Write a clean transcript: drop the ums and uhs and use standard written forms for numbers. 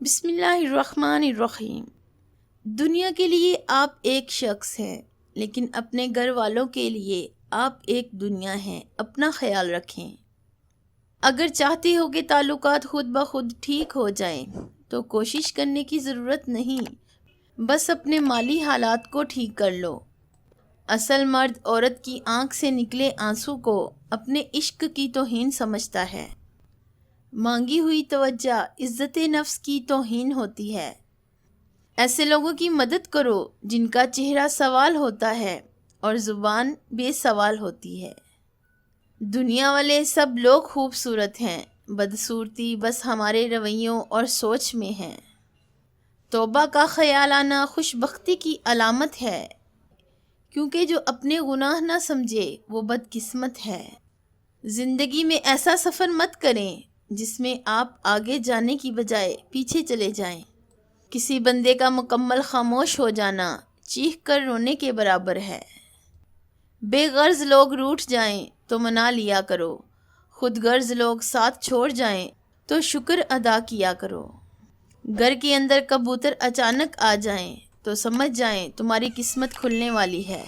بسم اللہ الرحمن الرحیم۔ دنیا کے لیے آپ ایک شخص ہیں، لیکن اپنے گھر والوں کے لیے آپ ایک دنیا ہیں۔ اپنا خیال رکھیں۔ اگر چاہتے ہو کہ تعلقات خود بخود ٹھیک ہو جائیں تو کوشش کرنے کی ضرورت نہیں، بس اپنے مالی حالات کو ٹھیک کر لو۔ اصل مرد عورت کی آنکھ سے نکلے آنسو کو اپنے عشق کی توہین سمجھتا ہے۔ مانگی ہوئی توجہ عزت نفس کی توہین ہوتی ہے۔ ایسے لوگوں کی مدد کرو جن کا چہرہ سوال ہوتا ہے اور زبان بے سوال ہوتی ہے۔ دنیا والے سب لوگ خوبصورت ہیں، بدصورتی بس ہمارے رویوں اور سوچ میں ہے۔ توبہ کا خیال آنا خوش بختی کی علامت ہے، کیونکہ جو اپنے گناہ نہ سمجھے وہ بدقسمت ہے۔ زندگی میں ایسا سفر مت کریں جس میں آپ آگے جانے کی بجائے پیچھے چلے جائیں۔ کسی بندے کا مکمل خاموش ہو جانا چیخ کر رونے کے برابر ہے۔ بے غرض لوگ روٹھ جائیں تو منا لیا کرو، خود غرض لوگ ساتھ چھوڑ جائیں تو شکر ادا کیا کرو۔ گھر کے اندر کبوتر اچانک آ جائیں تو سمجھ جائیں تمہاری قسمت کھلنے والی ہے۔